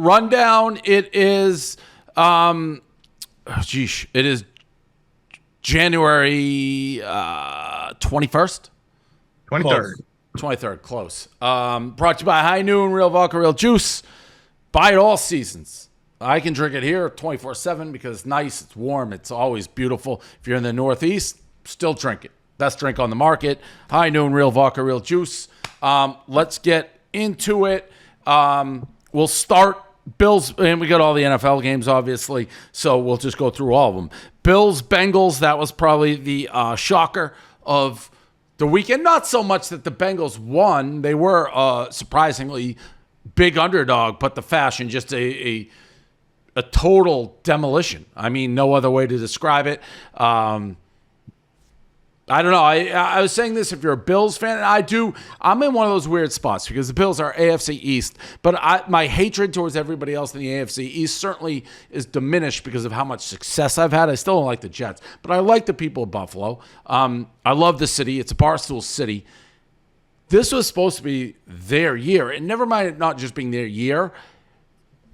Rundown. It is, it is January 21st? 23rd, close. Brought to you by High Noon, Real Vodka, Real Juice. Buy it all seasons. I can drink it here 24/7 because it's nice, it's warm, it's always beautiful. If you're in the Northeast, still drink it. Best drink on the market. High Noon, Real Vodka, Real Juice. Let's get into it. We'll start Bills, and we got all the NFL games, obviously, so we'll just go through all of them. Bills, Bengals, that was probably the shocker of the weekend. Not so much that the Bengals won. They were surprisingly big underdog, but the fashion, just a total demolition. I mean, no other way to describe it. I don't know. I was saying this, if you're a Bills fan, and I'm in one of those weird spots because the Bills are AFC East, but my hatred towards everybody else in the AFC East certainly is diminished because of how much success I've had. I still don't like the Jets, but I like the people of Buffalo. I love the city. It's a Barstool city. This was supposed to be their year, and never mind it not just being their year,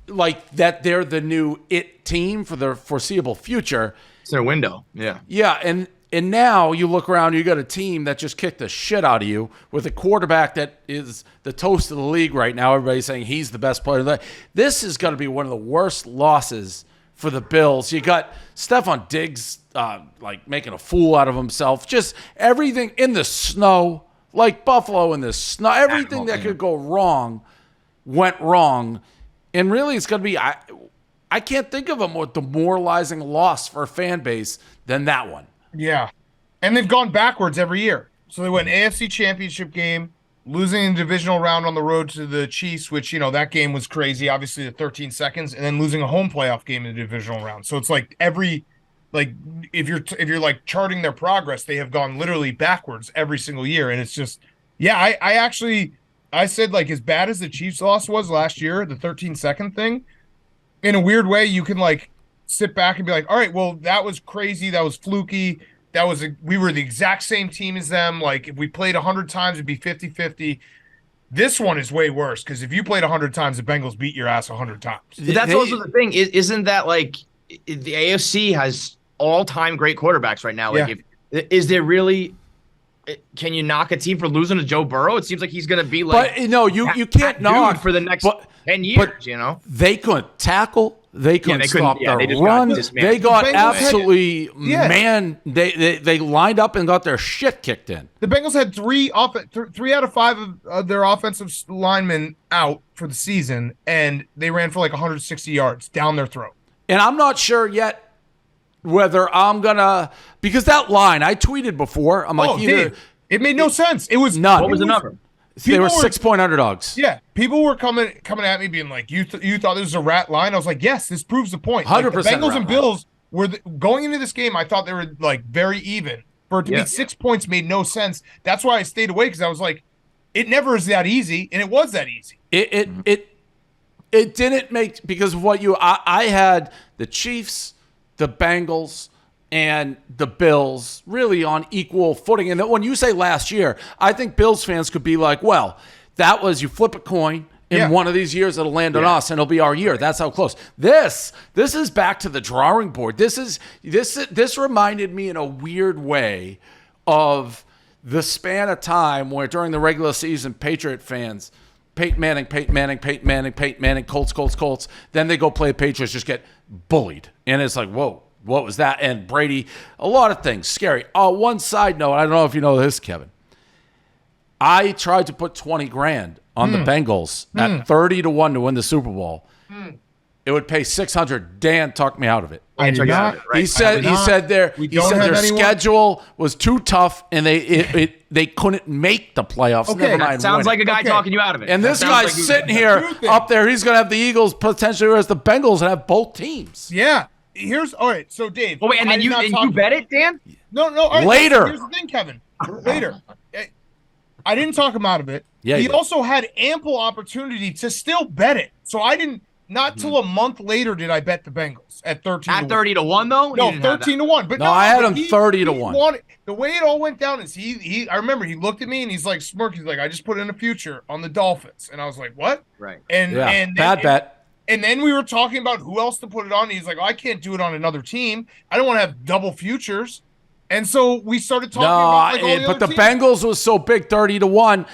like that they're the new it team for the foreseeable future. It's their window. Yeah. Yeah, and now you look around, you got a team that just kicked the shit out of you with a quarterback that is the toast of the league right now. Everybody's saying he's the best player. This is going to be one of the worst losses for the Bills. You got Stephon Diggs like making a fool out of himself. Just everything in the snow, like Buffalo in the snow. Everything that could go wrong went wrong. And really it's going to be I can't think of a more demoralizing loss for a fan base than that one. Yeah. And they've gone backwards every year. So they went AFC Championship game, losing in the divisional round on the road to the Chiefs, which, that game was crazy, obviously the 13 seconds, and then losing a home playoff game in the divisional round. So it's like if you're like charting their progress, they have gone literally backwards every single year. And it's just, I said, like, as bad as the Chiefs loss was last year, the 13-second thing, in a weird way, you can like sit back and be like, all right, well, that was crazy. That was fluky. We were the exact same team as them. Like, if we played 100 times, it'd be 50-50. This one is way worse because if you played 100 times, the Bengals beat your ass 100 times. That's also the thing. Isn't that like the AFC has all-time great quarterbacks right now? Like, is there really? Can you knock a team for losing to Joe Burrow? It seems like he's going to be like, but you can't knock for the next 10 years. But, they couldn't tackle. They couldn't stop the run. They got absolutely They lined up and got their shit kicked in. The Bengals had three out of 5 of their offensive linemen out for the season, and they ran for like 160 yards down their throat. And I'm not sure yet whether I'm gonna, because that line I tweeted before. I'm like, it made no sense. It was none. What was the number? They were 6-point underdogs. Yeah, people were coming at me being like, "You thought this was a rat line?" I was like, "Yes, this proves the point." 100%. Like, the Bengals and Bills were going into this game. I thought they were like very even. For it to be 6 points made no sense. That's why I stayed away because I was like, it never is that easy, and it was that easy. It didn't make, because of what I had the Chiefs, the Bengals, and the Bills really on equal footing. And when you say last year, I think Bills fans could be like, well, that was, you flip a coin in one of these years, it'll land on us and it'll be our year. That's how close. This is back to the drawing board. This reminded me in a weird way of the span of time where during the regular season, Patriot fans, Peyton Manning, Colts. Then they go play Patriots, just get bullied. And it's like, whoa. What was that? And Brady, a lot of things, scary. One side note, I don't know if you know this, Kevin. I tried to put $20,000 on the Bengals at 30-1 to win the Super Bowl. It would pay $600. Dan talked me out of it. I did not. He said their schedule was too tough and they couldn't make the playoffs. Okay, that sounds like a guy talking you out of it. And this guy's sitting here up there. He's going to have the Eagles potentially as the Bengals and have both teams. Yeah. All right, so Dave. Oh, wait, and then you bet it, Dan? No. All right, later. Here's the thing, Kevin. Later. I didn't talk him out of it. Yeah, he also had ample opportunity to still bet it. So I didn't, not till a month later did I bet the Bengals at 13 At 30-1, though? No, 13-1. But I had him 30-1. The way it all went down is I remember he looked at me and he's like smirking. He's like, I just put in a future on the Dolphins. And I was like, what? Right. And bad bet. And then we were talking about who else to put it on. He's like, I can't do it on another team. I don't want to have double futures. And so we started talking about like, all the but the teams. Bengals was so big, 30-1.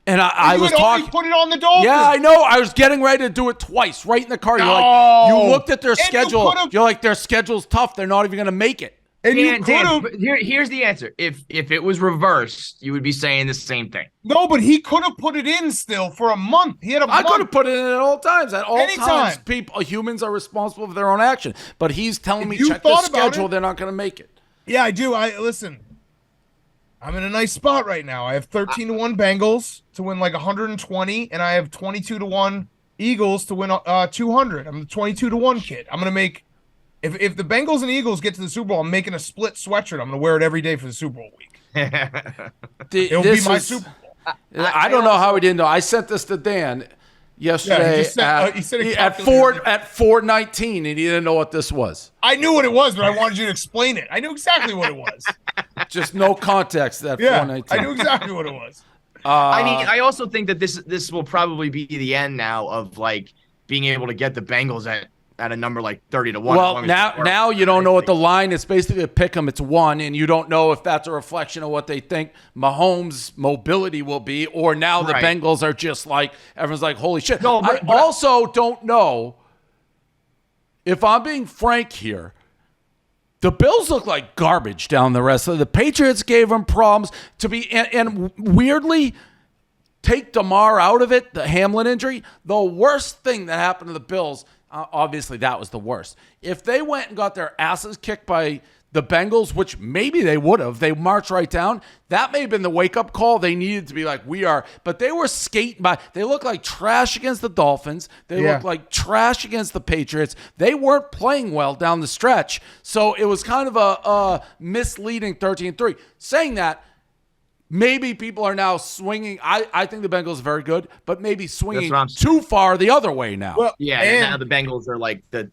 And I was talking. Put it on the Dolphins. Yeah, I know. I was getting ready to do it twice, right in the car. You're like, you looked at their schedule. You're like, their schedule's tough. They're not even going to make it. And you could have. Here's the answer. If it was reversed, you would be saying the same thing. No, but he could have put it in still for a month. He had a month. I could have put it in at all times. At all Anytime. times, humans are responsible for their own action. But he's telling me check the thought about schedule. it- They're not going to make it. Yeah, I do. Listen. I'm in a nice spot right now. I have 13-1 Bengals to win like 120, and I have 22-1 Eagles to win 200. I'm the 22-1 kid. I'm gonna make if the Bengals and Eagles get to the Super Bowl, I'm making a split sweatshirt. I'm gonna wear it every day for the Super Bowl week. It'll be my Super Bowl. I don't know how he didn't know. I sent this to Dan yesterday he said it at 4:19, and he didn't know what this was. I knew what it was, but I wanted you to explain it. I knew exactly what it was. Just no context at Yeah, 4:19. I knew exactly what it was. I mean, I also think that this will probably be the end now of like being able to get the Bengals at a number like 30-1. Well, now you don't know what the line is. Basically a pick 'em. It's 1, and you don't know if that's a reflection of what they think Mahomes' mobility will be, or now the Bengals are just like everyone's like, holy shit. No, I also don't know if I'm being frank here. The Bills look like garbage down the rest of the Patriots gave them problems and weirdly take DeMar out of it, the Hamlin injury. The worst thing that happened to the Bills, obviously that was the worst. If they went and got their asses kicked by the Bengals, which maybe they would have, they marched right down. That may have been the wake-up call. They needed to be like, we are. But they were skating by. They looked like trash against the Dolphins. They looked like trash against the Patriots. They weren't playing well down the stretch. So it was kind of a misleading 13-3. Saying that, maybe people are now swinging. I think the Bengals are very good, but maybe swinging too far the other way now. Well, and now the Bengals are like the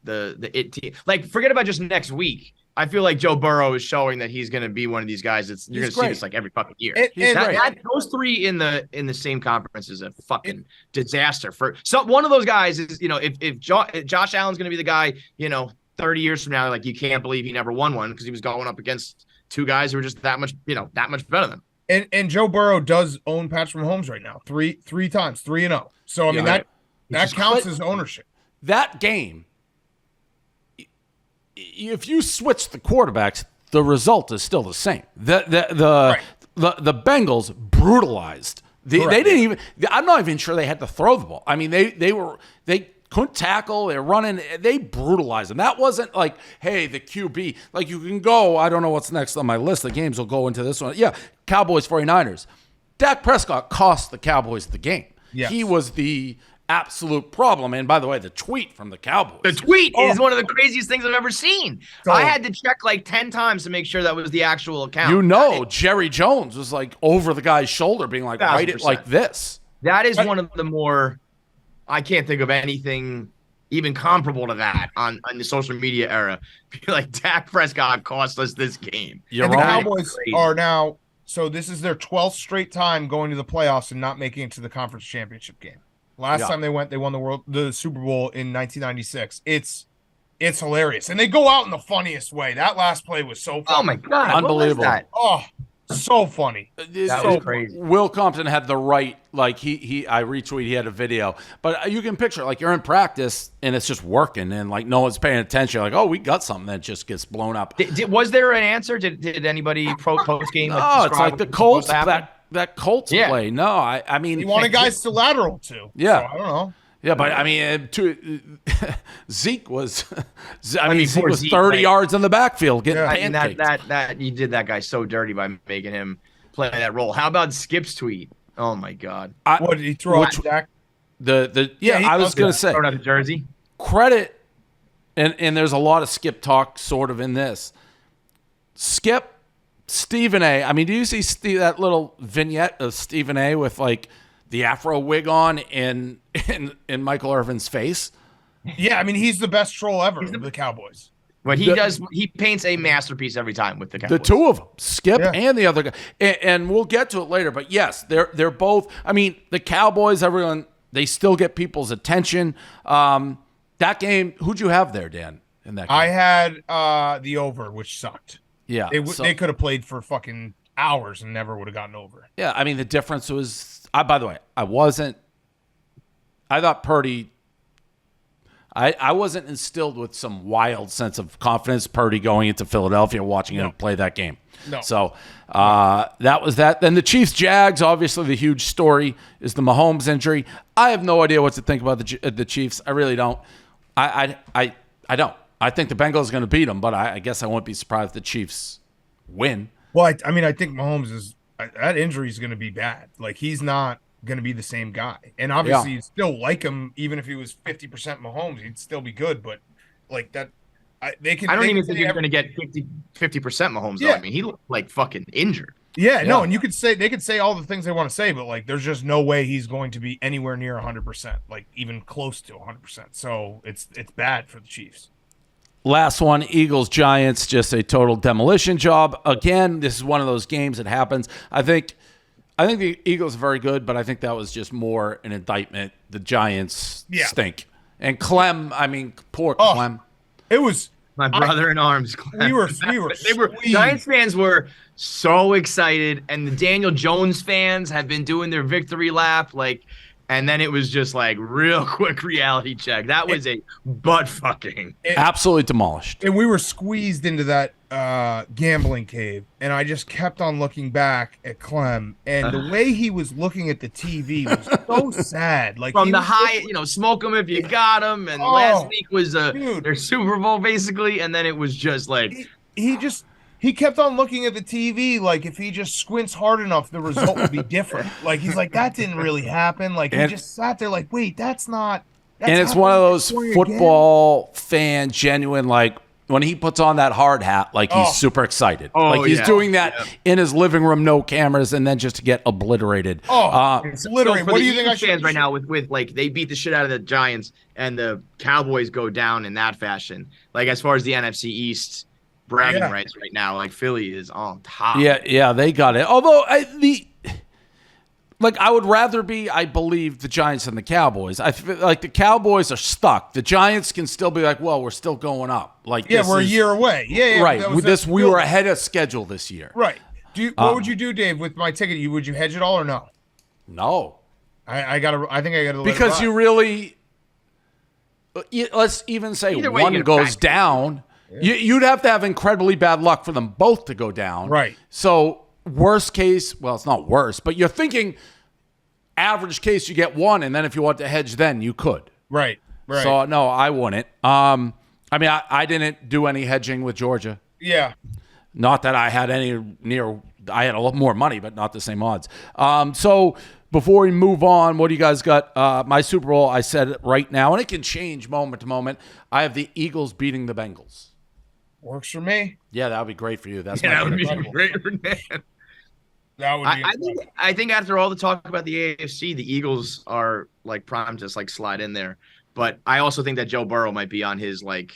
it team. Like, forget about just next week. I feel like Joe Burrow is showing that he's going to be one of these guys. You're going to see this like every fucking year. Those three in the same conference is a fucking disaster for one of those guys. Is if Josh Allen's going to be the guy 30 years from now, like you can't believe he never won one because he was going up against two guys who were just that much better than him. And Joe Burrow does own Patrick Mahomes right now, three times, 3-0. So I mean that counts as ownership. That game. If you switch the quarterbacks, the result is still the same. The Bengals brutalized. They didn't even. I'm not even sure they had to throw the ball. I mean, they couldn't tackle. They're running. They brutalized them. That wasn't like, hey, the QB. Like you can go. I don't know what's next on my list. The games will go into this one. Yeah, Cowboys 49ers. Dak Prescott cost the Cowboys the game. Yes. He was the absolute problem. And by the way, the tweet from the Cowboys. The tweet is one of the craziest things I've ever seen. I had to check like 10 times to make sure that was the actual account. Jerry Jones was like over the guy's shoulder being like, 100%. Write it like this. That is one of the more, I can't think of anything even comparable to that on the social media era. Be like, Dak Prescott cost us this game. The Cowboys are now, so this is their 12th straight time going to the playoffs and not making it to the conference championship game. Last time they won the Super Bowl in 1996. It's hilarious, and they go out in the funniest way. That last play was so funny. Oh my god, unbelievable! Oh, so funny. That was crazy. Will Compton had the right, like I retweet. He had a video, but you can picture like you're in practice and it's just working, and like no one's paying attention. Like, oh, we got something that just gets blown up. Was there an answer? Did anybody post game? No, it's like the Colts that Colts play. No, I mean, he wanted guys to lateral too. Yeah, so I don't know. Yeah, but I mean, Zeke was. Zeke was 30 yards in the backfield getting pancaked. That you did that guy so dirty by making him play that role. How about Skip's tweet? Oh my god! What did he throw out Jack? I was going to say throwing out the jersey. Credit, and there's a lot of Skip talk sort of in this. Skip. Stephen A. I mean, do you see that little vignette of Stephen A. with like the afro wig on in Michael Irvin's face? Yeah, I mean, he's the best troll ever of the Cowboys. But he paints a masterpiece every time with the Cowboys. The two of them, Skip and the other guy. And we'll get to it later, but yes, they're both. I mean, the Cowboys, everyone, they still get people's attention. That game, who'd you have there, Dan, in that game? I had the over, which sucked. Yeah. They could have played for fucking hours and never would have gotten over. Yeah, I mean, the difference was, by the way, I thought Purdy, I wasn't instilled with some wild sense of confidence, Purdy going into Philadelphia and watching him play that game. No. So that was that. Then the Chiefs-Jags, obviously the huge story is the Mahomes injury. I have no idea what to think about the Chiefs. I really don't. I don't. I think the Bengals are going to beat them, but I guess I won't be surprised if the Chiefs win. Well, I mean, I think Mahomes that injury is going to be bad. Like, he's not going to be the same guy. And obviously, you still like him, even if he was 50% Mahomes, he'd still be good. But like that, I don't even think he's going to get 50% Mahomes. Though. I mean, he looked like fucking injured. Yeah, no, and they could say all the things they want to say, but like, there's just no way he's going to be anywhere near 100%, like even close to 100%. So it's bad for the Chiefs. Last one, Eagles-Giants, just a total demolition job. Again, this is one of those games that happens. I think the Eagles are very good, but I think that was just more an indictment. The Giants stink. And Clem, I mean, poor Clem. It was my brother in arms. Clem. We were Giants fans were so excited, and the Daniel Jones fans have been doing their victory lap, and then it was just like real quick reality check. That was a butt fucking. Absolutely demolished. And we were squeezed into that gambling cave. And I just kept on looking back at Clem. And the way he was looking at the TV was so sad. Like, from the high, smoke them if you got them. And last week was their Super Bowl, basically. And then it was just like. He kept on looking at the TV like if he just squints hard enough, the result would be different. Like, he's like, that didn't really happen. Like, he just sat there like, wait, that's not. And it's one of those football fan genuine, like, when he puts on that hard hat, like, he's super excited. Like, he's doing that in his living room, no cameras, and then just to get obliterated. Literally. What do you think I should fans right now with like, they beat the shit out of the Giants and the Cowboys go down in that fashion? Like, as far as the NFC East bragging rights right now, like, Philly is on top. Yeah, they got it. Although I would rather be, I believe, the Giants than the Cowboys. I feel like the Cowboys are stuck. The Giants can still be like, well, we're still going up. Like, we're a year away. Yeah, right. We were ahead of schedule this year. Right. What would you do, Dave, with my ticket? Would you hedge it all or no? No. I think I gotta because you really. Let's even say one goes down. Yeah. You'd have to have incredibly bad luck for them both to go down. Right. So worst case, well, it's not worse, but you're thinking average case, you get one, and then if you want to hedge, then you could. Right. So, no, I wouldn't. I mean, I didn't do any hedging with Georgia. Yeah. Not that I had I had a lot more money, but not the same odds. So before we move on, what do you guys got? My Super Bowl, I said it right now, and it can change moment to moment. I have the Eagles beating the Bengals. Works for me. Yeah, that would be great for you. That would be great for Dan. That would be I think after all the talk about the AFC, the Eagles are like primed to like slide in there. But I also think that Joe Burrow might be on his I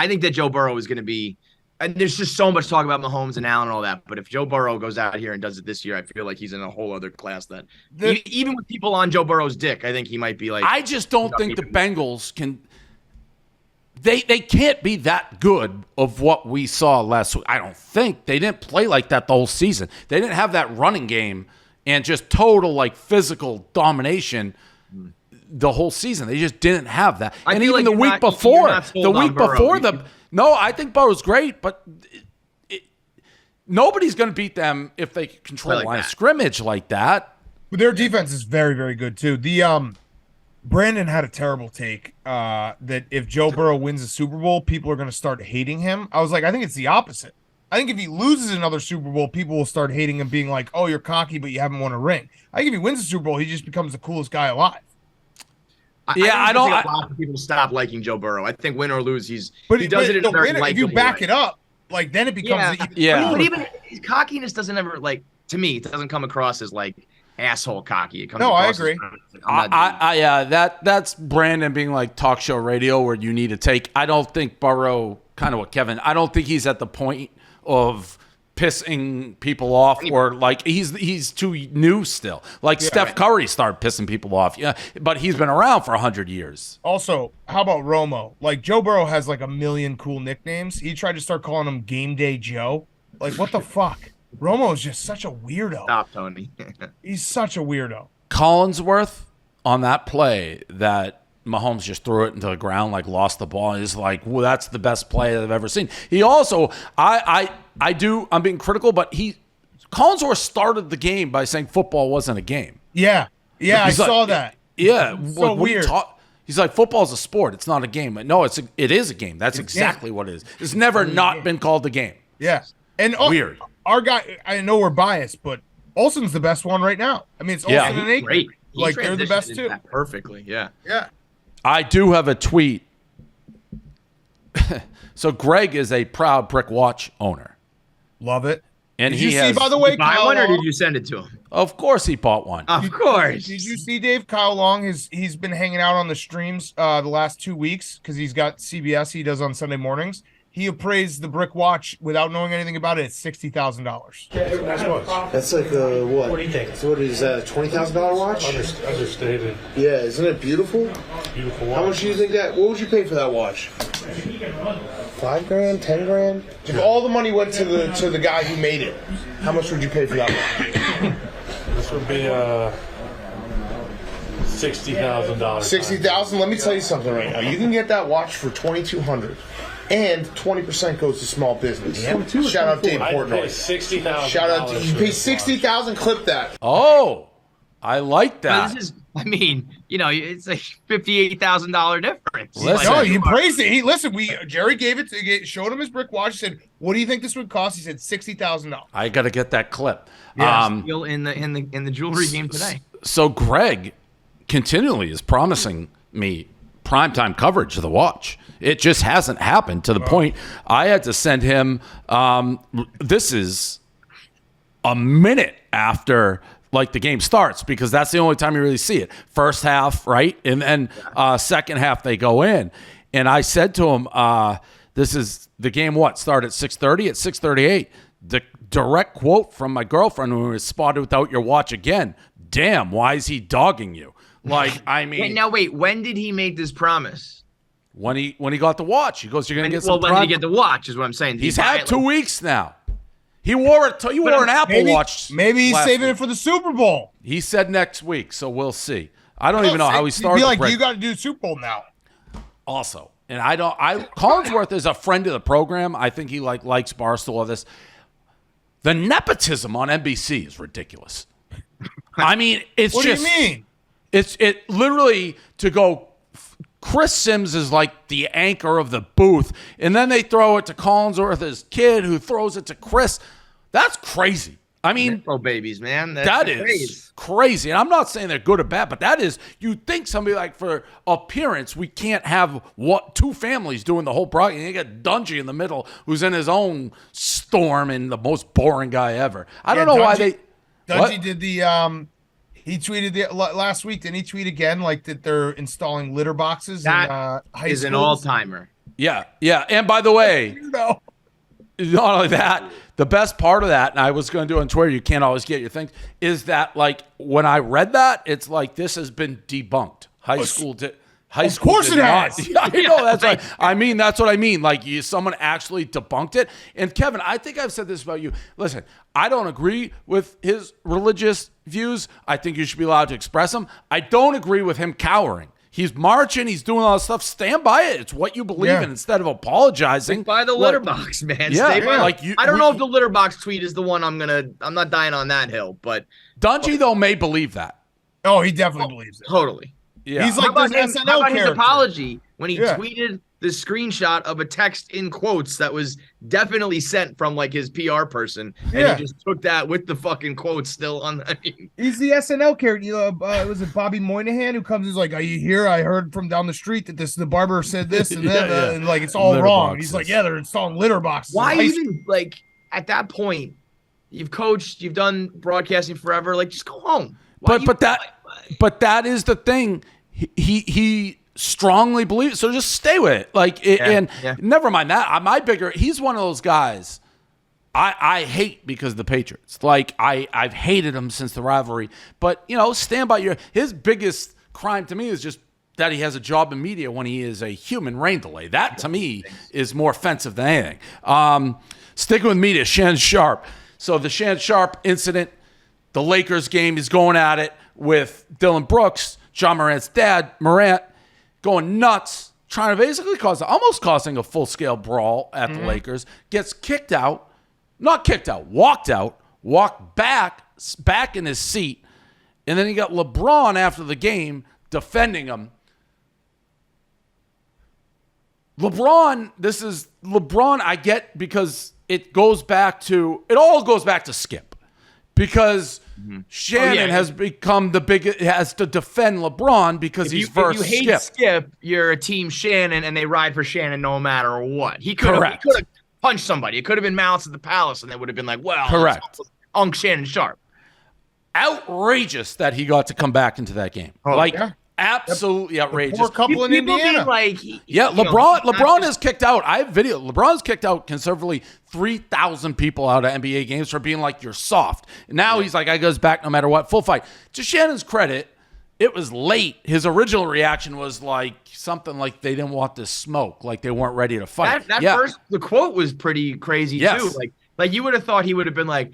think that Joe Burrow is going to be, and there's just so much talk about Mahomes and Allen and all that. But if Joe Burrow goes out here and does it this year, I feel like he's in a whole other class. That even with people on Joe Burrow's dick, I think he might be like. I just don't think the Bengals can. They can't be that good of what we saw last week. I don't think. They didn't play like that the whole season. They didn't have that running game and just total like physical domination the whole season. They just didn't have that. And even the week before, no, I think Burrow's great, but nobody's going to beat them if they control the line of scrimmage like that. But their defense is very, very good too. Brandon had a terrible take that if Joe Burrow wins the Super Bowl, people are going to start hating him. I was like, I think it's the opposite. I think if he loses another Super Bowl, people will start hating him, being like, oh, you're cocky, but you haven't won a ring. I think if he wins the Super Bowl, he just becomes the coolest guy alive. I don't think a lot of people stop liking Joe Burrow. I think win or lose, he does it in a very likable way. If you back it up, like, then it becomes But even his cockiness doesn't ever, like, to me, it doesn't come across as like asshole cocky. It comes I agree. That's Brandon being like talk show radio where you need to take. I don't think Burrow, kind of what Kevin, I don't think he's at the point of pissing people off, or like he's too new still. Like Steph Curry started pissing people off. Yeah, but he's been around for 100 years. Also, how about Romo? Like Joe Burrow has like a million cool nicknames. He tried to start calling him Game Day Joe. Like what the fuck? Romo is just such a weirdo. Stop, Tony. He's such a weirdo. Collinsworth on that play that Mahomes just threw it into the ground, like lost the ball. He's like, well, that's the best play I've ever seen. He also, I'm being critical, but Collinsworth started the game by saying football wasn't a game. Yeah. Yeah, I saw that. Yeah. So weird. He's like, football's a sport. It's not a game. No, it is a game. That's exactly what it is. It's never not been called a game. Yeah. And weird. Our guy, I know we're biased, but Olsen's the best one right now. I mean, it's Olsen and Aikman. Great. Like, they're the best too. Perfectly, yeah. Yeah. I do have a tweet. So Greg is a proud Brick Watch owner. Love it. And did you see, by the way, did you buy one or did you send it to him? Of course he bought one. Of course. Did you see Dave Kyle Long? He's been hanging out on the streams the last 2 weeks because he's got CBS he does on Sunday mornings. He appraised the Brick Watch without knowing anything about it at $60,000. That's like what? What do you think? So what is that? $20,000 watch? Understated. Yeah, isn't it beautiful? Beautiful watch. How much do you think that? What would you pay for that watch? $5,000, $10,000. If all the money went to the guy who made it, how much would you pay for that watch? This would be $60,000. $60,000. Let me tell you something right now. You can get that watch for $2,200. And 20% goes to small business. Shout out Dave Portnoy. $60,000. Shout out to you. Pay $60,000. Clip that. Oh, I like that. This is, it's a $58,000 difference. Listen. No, he praised it. Jerry gave it, showed him his Brick Watch. He said, "What do you think this would cost?" He said, $60,000. I got to get that clip. Yeah, still in the jewelry game today. So Greg continually is promising me primetime coverage of the watch. It just hasn't happened to the point I had to send him. This is a minute after like the game starts because that's the only time you really see it. First half, right? And then second half they go in. And I said to him, this is the game started at 6:30 at 6:38. The direct quote from my girlfriend who was spotted without your watch again. Damn, why is he dogging you? Like, I mean. Now wait, when did he make this promise? When he got the watch, he goes, "You're gonna get some." Well, when did he get the watch? Is what I'm saying. He's had 2 weeks now. He wore it. He wore an Apple Watch. Maybe he's saving it for the Super Bowl. He said next week, so we'll see. I don't even know how he started. Be like, you got to do Super Bowl now. Also, and Collinsworth is a friend of the program. I think he likes Barstool of this. The nepotism on NBC is ridiculous. I mean, it's what just. What do you mean? It literally to go. Chris Sims is like the anchor of the booth, and then they throw it to Collinsworth, his kid, who throws it to Chris. That's crazy. I mean, babies, man. That is crazy. And I'm not saying they're good or bad, but that is, you'd think somebody like for appearance, we can't have two families doing the whole broadcast. You got Dungy in the middle, who's in his own storm and the most boring guy ever. I don't know why they. Dungy did the. He tweeted last week. Didn't he tweet again? Like that they're installing litter boxes. That in, high is schools? an all-timer. Yeah. And by the way, not only that, the best part of that, and I was going to do it on Twitter, you can't always get your things, is that like when I read that, it's like this has been debunked. High school did. Of course it has. I know that's right. That's what I mean. Like someone actually debunked it. And Kevin, I think I've said this about you. Listen, I don't agree with his religious views. I think you should be allowed to express them. I don't agree with him cowering. He's marching. He's doing all this stuff. Stand by it. It's what you believe in instead of apologizing. Stick by the litter box, man. Yeah, Stay by I don't know if the litter box tweet is the one I'm not dying on that hill, but Dungy though may believe that. Oh, he definitely believes it. Totally. Yeah. He's like this SNL character. His apology when he tweeted the screenshot of a text in quotes that was definitely sent from like his PR person, and he just took that with the fucking quotes still on. He's the SNL character. Was it Bobby Moynihan who comes? He's like, "Are you here? I heard from down the street that the barber said this and that, and like it's all litter wrong." Boxes. He's like, "Yeah, they're installing litter boxes." Why even like at that point? You've coached, you've done broadcasting forever. Like, just go home. But that is the thing. He strongly believes, so just stay with it. Like, and never mind that. He's one of those guys I hate because of the Patriots. Like, I've hated him since the rivalry. But, stand by his biggest crime to me is just that he has a job in media when he is a human rain delay. That, to me, is more offensive than anything. Sticking with media, Shannon Sharpe. So the Shannon Sharpe incident, the Lakers game, is going at it with Dylan Brooks, John Morant's dad, Morant, going nuts, trying to basically almost causing a full-scale brawl at the Lakers, gets kicked out, walked back in his seat, and then you got LeBron after the game defending him. LeBron, I get, because it all goes back to Skip. Because Shannon has become the biggest, has to defend LeBron because he's versus Skip. If you hate Skip, you're a team Shannon, and they ride for Shannon no matter what. He could have punched somebody. It could have been Malice at the Palace, and they would have been like, well, correct. Unk Shannon Sharp. Outrageous that he got to come back into that game. Absolutely outrageous. Poor couple in Indiana. LeBron is kicked out. I have video. LeBron's kicked out conservatively 3,000 people out of NBA games for being like, you're soft. Now he's like, I goes back no matter what. Full fight. To Shannon's credit, it was late. His original reaction was like something like they didn't want to smoke, like they weren't ready to fight. The quote was pretty crazy too. Like you would have thought he would have been like,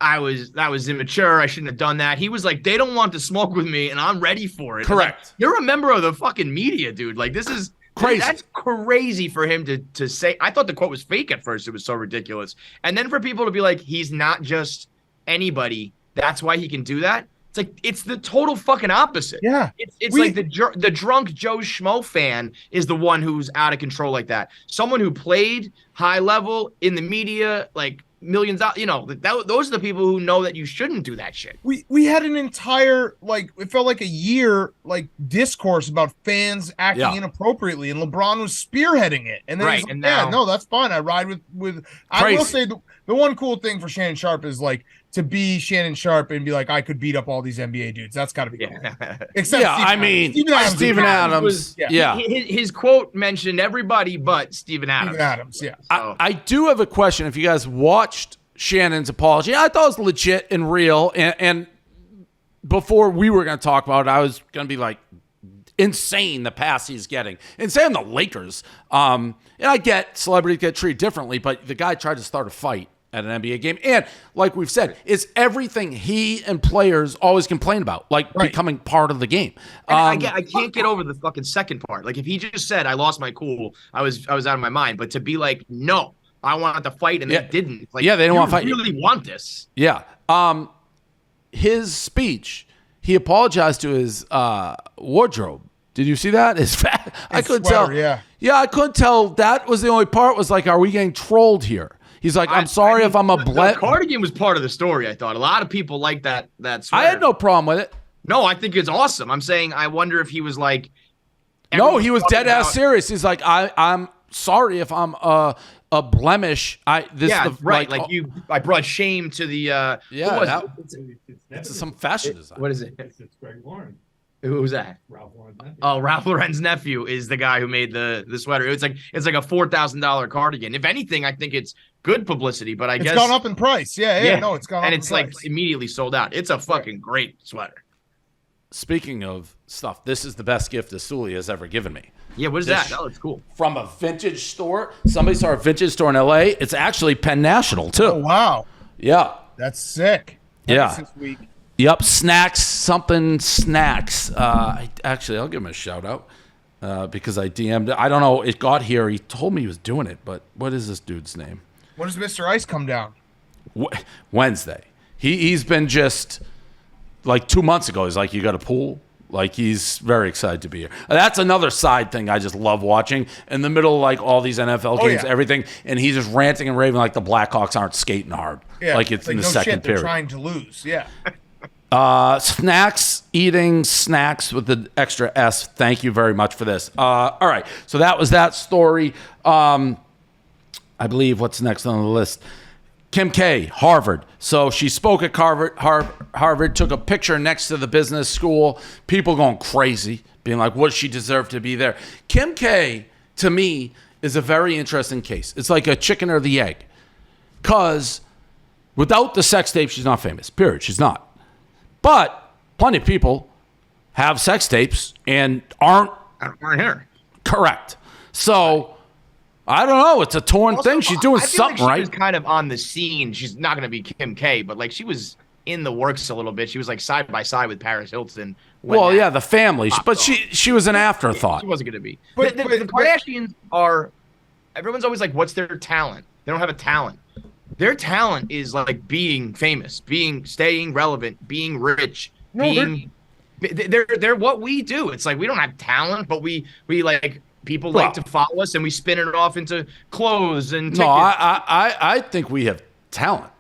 that was immature. I shouldn't have done that. He was like, they don't want to smoke with me, and I'm ready for it. Correct. Like, you're a member of the fucking media, dude. Like, this is crazy. That's crazy for him to say. I thought the quote was fake at first. It was so ridiculous. And then for people to be like, he's not just anybody. That's why he can do that. It's like, it's the total fucking opposite. Yeah. It's like the drunk Joe Schmo fan is the one who's out of control like that. Someone who played high level in the media, like, millions of, those are the people who know that you shouldn't do that shit. We had an entire, like, it felt like a year, like, discourse about fans acting inappropriately, and LeBron was spearheading it. And then he's like, no, that's fine. I ride with I will say the one cool thing for Shannon Sharpe is, like, to be Shannon Sharpe and be like, I could beat up all these NBA dudes. That's got to be cool. Except Steven Adams. His quote mentioned everybody but Steven Adams. Steven Adams, yeah. So. I do have a question. If you guys watched Shannon's apology, I thought it was legit and real. And before we were going to talk about it, I was going to be like, insane the pass he's getting. Insane the Lakers. And I get celebrities get treated differently, but the guy tried to start a fight at an NBA game. And like we've said, it's everything he and players always complain about, like becoming part of the game. I can't get over the fucking second part. Like, if he just said, I lost my cool, I was out of my mind. But to be like, no, I wanted to fight, and they didn't. It's like, they didn't want to fight. You really want this. Yeah. His speech, he apologized to his wardrobe. Did you see that? I couldn't tell. Yeah, I couldn't tell. That was the only part. Was like, are we getting trolled here? He's like, I'm sorry if I'm a The cardigan was part of the story, I thought. A lot of people like that sweater. I had no problem with it. No, I think it's awesome. I'm saying, I wonder if he was like... No, he was dead ass serious. He's like, I'm sorry if I'm a blemish. I brought shame to the... it's some fashion design. What is it? It's Greg Lauren. Who was that? Ralph Lauren's nephew. Oh, Ralph Lauren's nephew is the guy who made the sweater. It's like a $4,000 cardigan. If anything, I think it's good publicity, but I guess it's gone up in price. Yeah. No, it's gone up. And it's like immediately sold out. It's a fucking great sweater. Speaking of stuff, this is the best gift that Sully has ever given me. Yeah, what is that? That looks cool. From a vintage store. Somebody saw a vintage store in LA. It's actually Penn National too. Oh wow. Yeah. That's sick. This week. Yep, snacks. I'll give him a shout out because I DM'd it. I don't know. It got here. He told me he was doing it, but what is this dude's name? When does Mr. Ice come down? Wednesday. He's been just like 2 months ago. He's like, you got a pool? Like, he's very excited to be here. That's another side thing I just love watching. In the middle of like all these NFL games, everything, and he's just ranting and raving like the Blackhawks aren't skating hard. Yeah, like it's in the second period. They're trying to lose. Yeah. Snacks, eating snacks with the extra S. Thank you very much for this. All right. So that was that story. I believe what's next on the list. Kim K, Harvard. So she spoke at Harvard, took a picture next to the business school. People going crazy, being like, what does she deserve to be there? Kim K, to me, is a very interesting case. It's like a chicken or the egg. because without the sex tape, she's not famous. Period. She's not. But plenty of people have sex tapes and aren't here. correct. So I don't know. It's a torn thing. She's doing I feel something like she right. was kind of on the scene. She's not going to be Kim K, but like she was in the works a little bit. She was like side by side with Paris Hilton. Well, yeah, the family, but she was an afterthought. She wasn't going to be. But- the but- Kardashians are. Everyone's always like, "What's their talent?" They don't have a talent. Their talent is like being famous, staying relevant, being rich, They're what we do. It's like we don't have talent, but we like people like to follow us, and we spin it off into clothes and tickets. No, I think we have talent.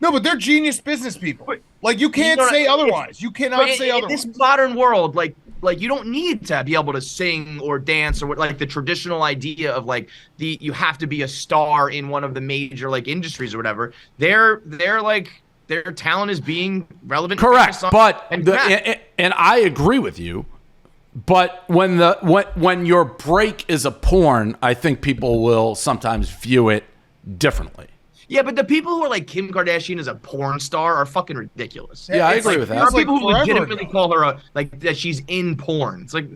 No, but they're genius business people. Like you can't say otherwise. You cannot say otherwise. In this modern world, like you don't need to be able to sing or dance or what, like the traditional idea of like you have to be a star in one of the major like industries or whatever. They're like their talent is being relevant. Correct, but and I agree with you. But when your break is a porn, I think people will sometimes view it differently. Yeah, but the people who are like Kim Kardashian is a porn star are fucking ridiculous. Yeah, I agree with that. There are people who forever legitimately ago. call her that she's in porn. It's like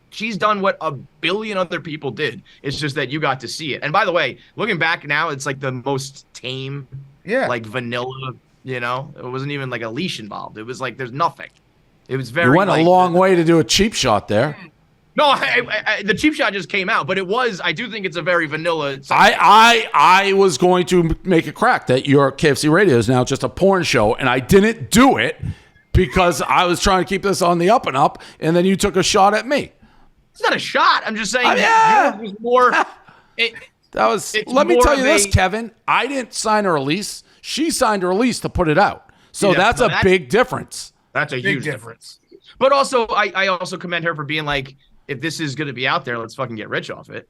she's done what a billion other people did. It's just that you got to see it. And by the way, looking back now, it's like the most tame, like vanilla. You know, it wasn't even like a leash involved. It was like there's nothing. It was very. You went a long way to do a cheap shot there. No, the cheap shot just came out, but it was. I do think it's a very vanilla. I was going to make a crack that your KFC radio is now just a porn show, and I didn't do it because I was trying to keep this on the up and up, and then you took a shot at me. It's not a shot. I'm just saying. Yeah. Yours was more. That was. It's Let me more tell you of this, a- Kevin. I didn't sign a release. She signed a release to put it out. So Yeah, that's no, a that's- big difference. That's a Big huge difference. But also, I also commend her for being like, if this is going to be out there, let's fucking get rich off it.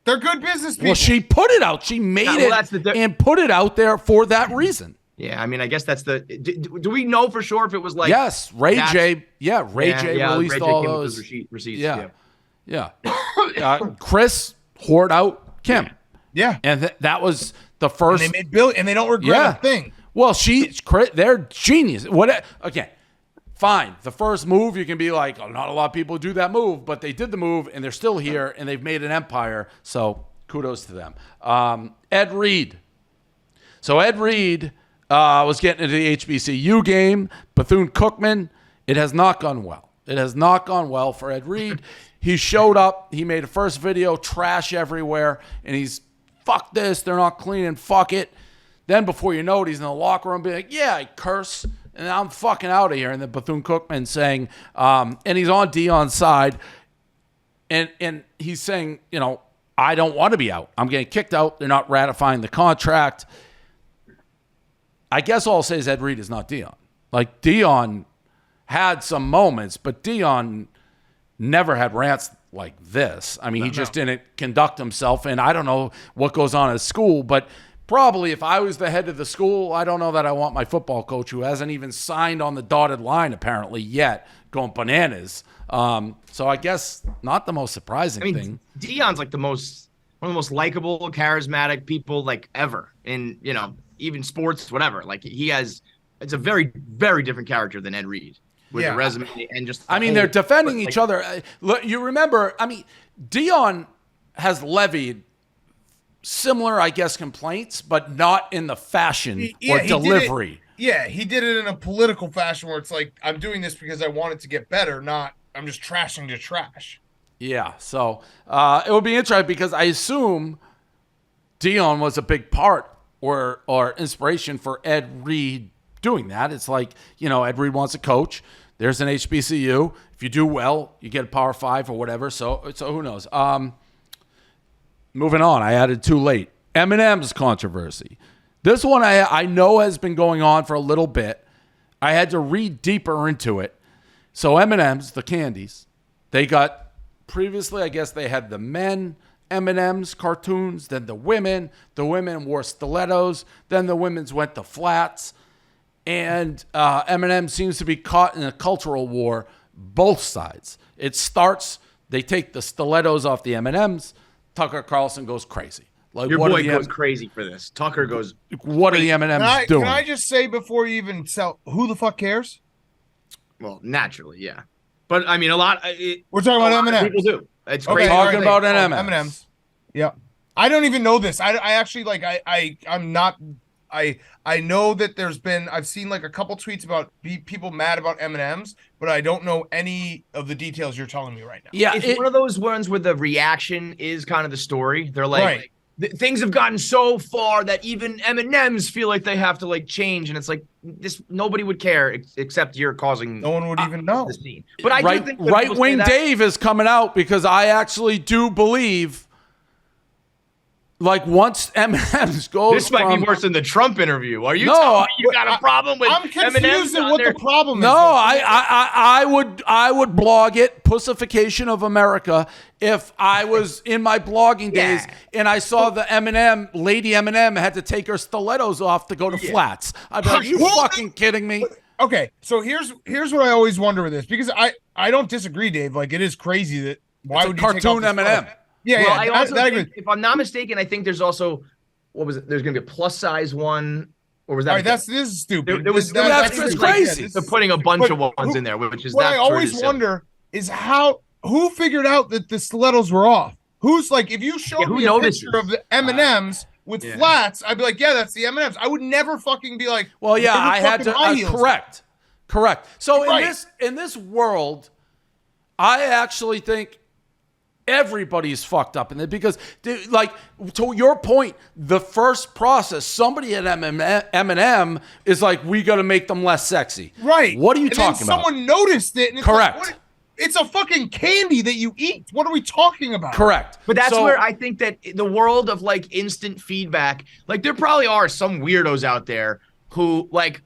They're good business people. Well, she put it out. She made that's it the and put it out there for that reason. Yeah, I mean, I guess that's the. Do we know for sure if it was like? Yes, Ray that's- J. Yeah, Ray J. released Ray J all came with those. those receipts. Yeah. Chris hoard out Kim. Yeah. And that was the And first. they made billion, and they don't regret a thing. Well, they're genius. What? Okay, fine. The first move, you can be like, oh, not a lot of people do that move, but they did the move, and they're still here, and they've made an empire. So kudos to them. Ed Reed. So Ed Reed was getting into the HBCU game. Bethune-Cookman. It has not gone well. It has not gone well for Ed Reed. He showed up. He made a first video, trash everywhere, and he's, fuck this. They're not cleaning. Fuck it. Then before you know it, he's in the locker room being like, yeah, I curse, and I'm fucking out of here. And then Bethune-Cookman saying, and he's on Dion's side, and he's saying, you know, I don't want to be out. I'm getting kicked out. They're not ratifying the contract. I guess all I'll say is Ed Reed is not Dion. Like, Dion had some moments, but Dion never had rants like this. I mean, he just didn't conduct himself, and I don't know what goes on at school, but probably if I was the head of the school, I don't know that I want my football coach, who hasn't even signed on the dotted line apparently yet, going bananas. So I guess not the most surprising thing. Dion's like one of the most likable, charismatic people like ever in, you know, even sports, whatever. Like it's a very, very different character than Ed Reed with a resume and just. I mean, they're defending each other. Look, you remember, I mean, Dion has levied similar, I guess, complaints, but not in the fashion or delivery. He did it in a political fashion where it's like, I'm doing this because I want it to get better, not I'm just trashing to trash. Yeah, so it would be interesting because I assume Dion was a big part or inspiration for Ed Reed doing that. It's like, you know, Ed Reed wants a coach. There's an HBCU. If you do well, you get a Power 5 or whatever. So who knows? Moving on, I added too late. Eminem's controversy. This one I know has been going on for a little bit. I had to read deeper into it. So Eminem's, the candies, they got previously, I guess they had the men Eminem's cartoons, then the women. The women wore stilettos. Then the women's went to flats. And Eminem seems to be caught in a cultural war, both sides. It starts, they take the stilettos off the M&Ms. Tucker Carlson goes crazy. Like, Your what boy are the goes crazy for this. Tucker goes. what are the M&Ms doing? Can I just say before you even sell, who the fuck cares? Well, naturally, yeah. But I mean, a lot. We're talking about M&Ms. People do. It's Okay, crazy. Talking about M&Ms. M&Ms. Yeah. I don't even know this. I actually like I'm not I know that I've seen like a couple tweets about people mad about M&Ms, but I don't know any of the details you're telling me right now. Yeah, It's one of those ones where the reaction is kind of the story. They're like, Right. Things have gotten so far that even M&Ms feel like they have to like change, and it's like this. Nobody would care except you're causing. No one would even know. The scene. But I do think when right people say wing that- Dave is coming out because I actually do believe, like, once M&M's goes This might be worse than the Trump interview. Are you No, telling me you got a problem with I'm confused M&Ms at on what there? the problem is. No, though. I would blog it, Pussification of America, if I was in my blogging days and I saw the Lady Eminem had to take her stilettos off to go to Flats. I'd be like, you fucking kidding me? Okay, so here's what I always wonder with this, because I don't disagree, Dave. Like, it is crazy that why It's a would you take cartoon off the Eminem. stiletto? Yeah, Well, I yeah. also that I think, agree. if I'm not mistaken, I think there's also there's going to be a plus size one, or was that? All right, this is stupid. There was that's like, crazy. They're putting a bunch But of ones in there, which is what that I always sort of wonder is who figured out that the stilettos were off? Who's like, if you showed who me a notices? picture of the M&Ms with flats, I'd be like, yeah, that's the M&Ms. I would never fucking be like, Well, yeah, "They're I had fucking to high heels." correct. So Right. in this world, I actually think everybody's fucked up in it because, like, to your point, the first process, somebody at M&M is like, we got to make them less sexy. Right. What are you and talking then about? Someone noticed it. And it's Correct. Like, it's a fucking candy that you eat. What are we talking about? Correct. But that's So- where I think that the world of like instant feedback, like there probably are some weirdos out there who like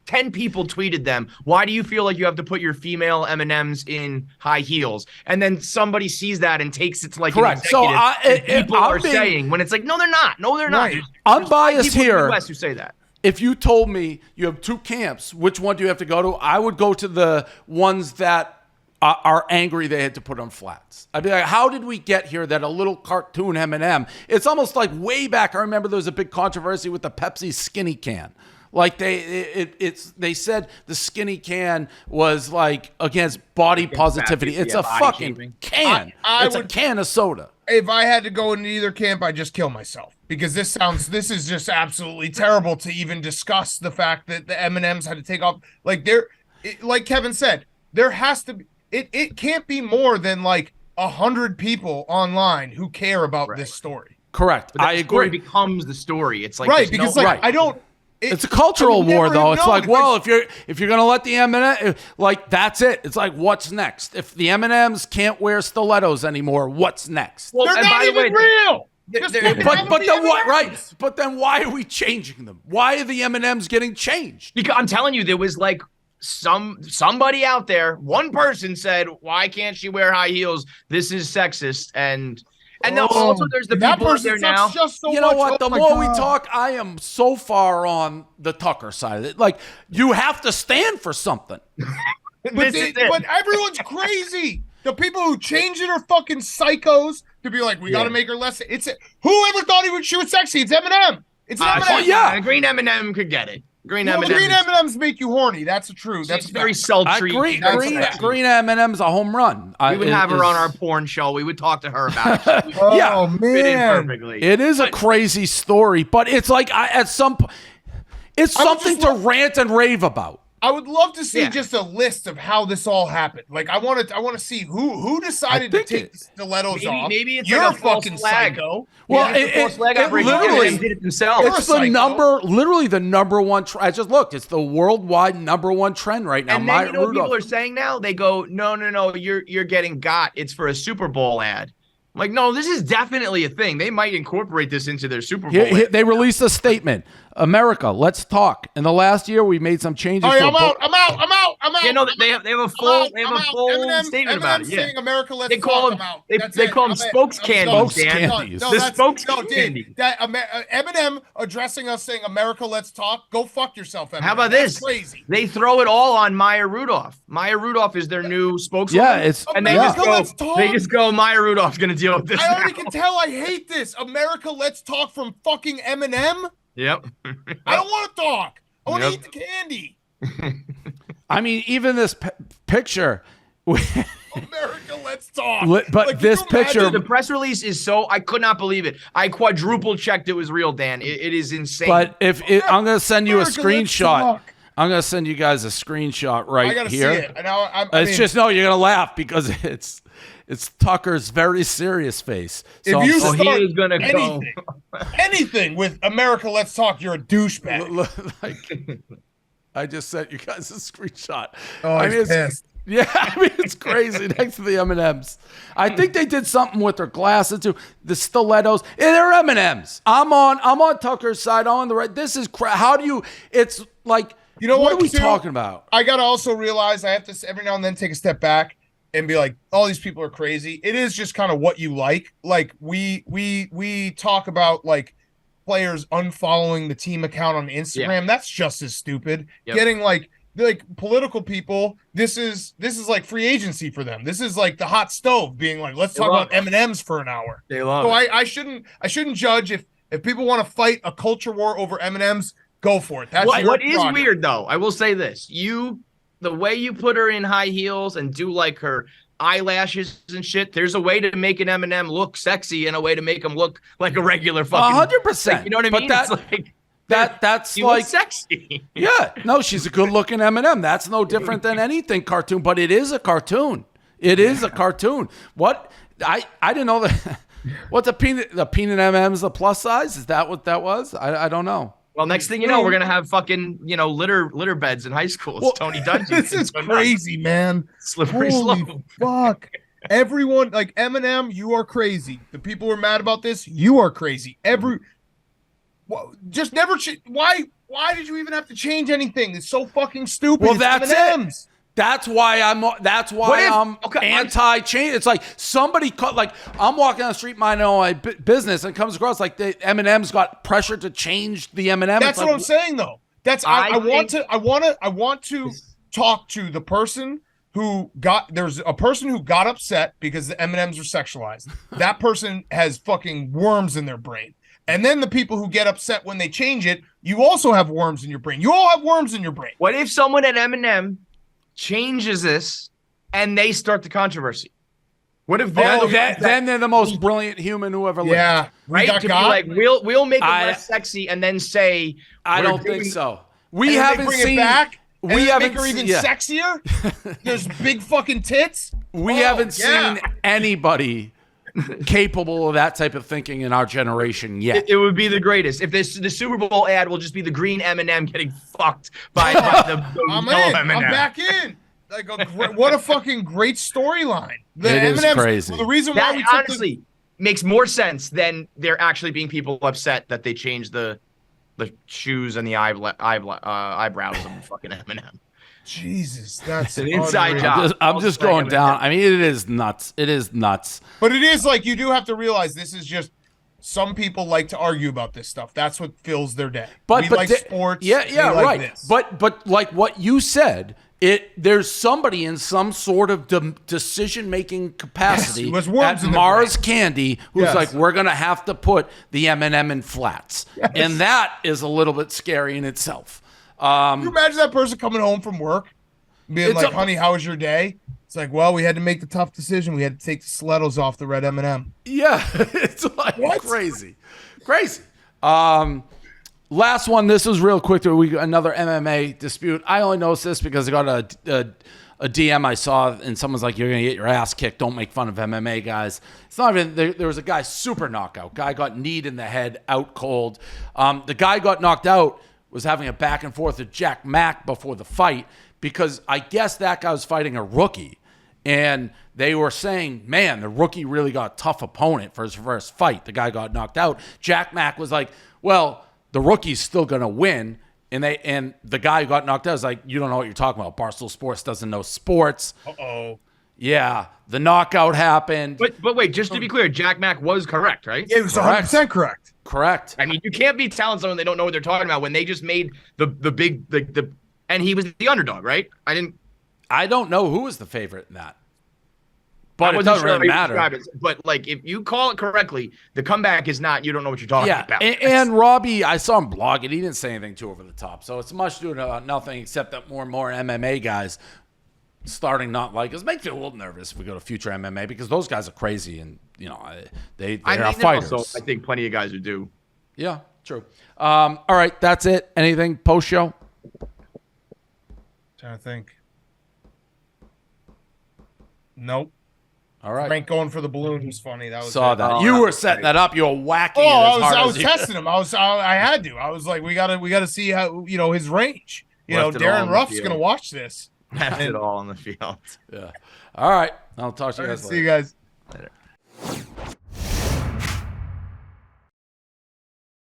10 people tweeted them, why do you feel like you have to put your female M&Ms in high heels? And then somebody sees that and takes it to like Correct. an executive. So people I'm are being- saying when it's like, no, they're not. No, they're not. Right. I'm There's biased people in here. the US who say that. If you told me you have two camps, which one do you have to go to? I would go to the ones that are angry they had to put on flats. I'd be like, how did we get here that a little cartoon M&M? It's almost like way back. I remember there was a big controversy with the Pepsi skinny can. Like they said the skinny can was like against body positivity. It's a body fucking shaming. can. It's a can of soda. If I had to go into either camp, I'd just kill myself, because this is just absolutely terrible to even discuss the fact that the M&Ms had to take off. Like like Kevin said, there has to be, it can't be more than like 100 people online who care about this story. Correct. But that I story agree. becomes the story. It's like, Right, there's because no- like I don't. It's a cultural I would war, never though. have It's like, known well, if you're gonna let the M&M, like, that's it. It's like, what's next? If the M&Ms can't wear stilettos anymore, what's next? Well, They're and not by the even way, real. Just they're- fucking But have but them then be what? Right. M&Ms. But then why are we changing them? Why are the M&Ms getting changed? Because I'm telling you, there was like somebody out there, one person said, why can't she wear high heels? This is sexist. And also there's the that people out person there sucks now. just so You know much. what? Oh The my more we God. talk, I am so far on the Tucker side of it. Like, you have to stand for something. But, This is it. but everyone's crazy. The people who change it are fucking psychos to be like, we got to make her less. Whoever thought she was sexy? It's Eminem. It's an Eminem. yeah. A green M&M could get it. Green Well, M&M. green M&Ms make you horny. That's true. That's She's a very fact. sultry. Green That's- M&M's a home run. We would have her on our porn show. We would talk to her about it. She Yeah. Oh would fit in man. perfectly. It is a crazy story, but it's like at some point, it's I would something just to rant and rave about. I would love to see Yeah. just a list of how this all happened. Like I want to see who decided to think take it- the stilettos off. maybe it's You're like a false fucking flag. psycho. Well, Maybe it's a false flag operation. literally- M&M did it themselves. You're a It's the psycho. literally the number one. I just looked. It's the worldwide number one trend right now. And then you know what Rudolph. people are saying now? They go, no, you're getting got. It's for a Super Bowl ad. I'm like, no, this is definitely a thing. They might incorporate this into their Super Bowl. ad. They released a statement. America, let's talk. In the last year, we made some changes. All right, to I'm out. Yeah, no, they have a full statement about it. Yeah. Saying America, let's They call talk them- about. they- That's they it. call them I'm in. spokes I'm candies, done. Dan. Done. The that's- spokes no, candy. dude, that Eminem addressing us saying America, let's talk. Go fuck yourself, Eminem. How about That's this? Crazy. They throw it all on Maya Rudolph. Maya Rudolph is their new spokeswoman. Yeah, it's and they yeah. just go. Let's talk. They just go. Maya Rudolph's going to deal deal with this. I already now. can tell I hate this. America, let's talk from fucking Eminem. Yep. I don't want to talk. I want to Yep. eat the candy. I mean, even this picture. America, let's talk. But Like, this can you imagine picture- The press release is I could not believe it. I quadruple checked it was real, Dan. It is insane. But I'm going to send you a America, let's screenshot. talk. I'm going to send you guys a screenshot right I gotta here. see it. And I It's mean, just no, you're gonna laugh because it's Tucker's very serious face. So if you Oh, he start is gonna go. anything with America, let's talk. You're a douchebag. like, I just sent you guys a screenshot. Oh, I mean, he's pissed. yeah, I mean it's crazy next to the M&Ms. I think they did something with their glasses too. The stilettos, they're M&Ms. I'm on Tucker's side. I'm on the right. This is how do you? It's like. You know what what, are we too? talking about? I gotta also realize I have to every now and then take a step back and be like, all these people are crazy. It is just kind of what you like. Like we talk about like players unfollowing the team account on Instagram. That's just as stupid. Yep. Getting like political people, this is like free agency for them. This is like the hot stove being like, let's talk about M&Ms for an hour. They love So it. I shouldn't judge if people want to fight a culture war over M&Ms. Go for it. That's What is prerogative. weird though, I will say this: the way you put her in high heels and do like her eyelashes and shit. There's a way to make an M&M look sexy and a way to make him look like a regular fucking. 100%. You know what I But mean? that- It's like That's he like looks sexy. Yeah, no, she's a good-looking M&M. That's no different than anything cartoon, but it is a cartoon. It is a cartoon. What I didn't know that. What's the peanut M&M's the plus size? Is that what that was? I don't know. Well, next thing you know, we're gonna have fucking litter beds in high schools. Well, Tony Dungy. This is crazy, man. Slippery Holy slope. fuck. Everyone, like Eminem, you are crazy. The people who are mad about this, you are crazy. Just never. Why did you even have to change anything? It's so fucking stupid. Well, It's that's M&Ms. it. That's why I'm anti-change. It's like somebody like I'm walking down the street minding my business and comes across like the M&M's got pressure to change the M&M. That's what I'm saying, though. That's I want to talk to the person who there's a person who got upset because the M&Ms are sexualized. That person has fucking worms in their brain. And then the people who get upset when they change it, you also have worms in your brain. You all have worms in your brain. What if someone at M&M changes this and they start the controversy? What if then they're the most brilliant human who ever lived. Yeah, right? To be like, we'll make it less sexy and then say I don't think so. We and haven't bring seen it back. And we then haven't make her even yeah. sexier. There's big fucking tits. We haven't seen anybody capable of that type of thinking in our generation yet. It would be the greatest if the Super Bowl ad will just be the green M&M getting fucked by the I'm yellow in. M&M. I'm back in. Like what a fucking great storyline. The It is M&Ms, crazy. The reason why That we took honestly makes more sense than there actually being people upset that they changed the shoes and the eyebrows of fucking M&M. Jesus, that's an inside unreal. job. I'm just going down. I mean, it is nuts. It is nuts. But it is like you do have to realize this is just some people like to argue about this stuff. That's what fills their day. But we but like sports. Yeah, we like right. this. But like what you said, there's somebody in some sort of decision-making capacity Yes, with worms at in their Mars Candy who's Yes. like, we're gonna have to put the M&M in flats, and that is a little bit scary in itself. Can you imagine that person coming home from work, being like, "Honey, how was your day?" It's like, well, we had to make the tough decision. We had to take the stilettos off the red M&M. Yeah, it's like What? crazy. Last one. This was real quick. Another MMA dispute. I only noticed this because I got a DM I saw, and someone's like, "You're gonna get your ass kicked. Don't make fun of MMA guys." It's not even. There was a guy super knockout. Guy got kneed in the head, out cold. The guy got knocked out. Was having a back and forth with Jack Mack before the fight because I guess that guy was fighting a rookie. And they were saying, man, the rookie really got a tough opponent for his first fight. The guy got knocked out. Jack Mack was like, well, the rookie's still going to win. And the guy who got knocked out was like, you don't know what you're talking about. Barstool Sports doesn't know sports. Uh-oh. Yeah, the knockout happened. But wait, just to be clear, Jack Mack was correct, right? Yeah, it was 100% correct. Correct. I mean, you can't be telling someone they don't know what they're talking about when they just made the big and he was the underdog, right? I don't know who was the favorite in that. But it doesn't really matter. But like, if you call it correctly, the comeback is not. You don't know what you're talking about. And Robbie, I saw him blog it. He didn't say anything too over the top. So it's much due to nothing except that more and more MMA guys starting not like us. Make you a little nervous if we go to future MMA because those guys are crazy and they are fighters. Also, I think plenty of guys who do. Yeah, true. All right, that's it. Anything post show? Trying to think. Nope. All right. Frank going for the balloon was funny. That was Saw that. You were setting that up. You were whacking. I was testing him. I had to. I was like, we gotta see how his range. Darren Ruff's gonna watch this. Left it all on the field. Yeah. All right. I'll talk to you guys later. See you guys. Later.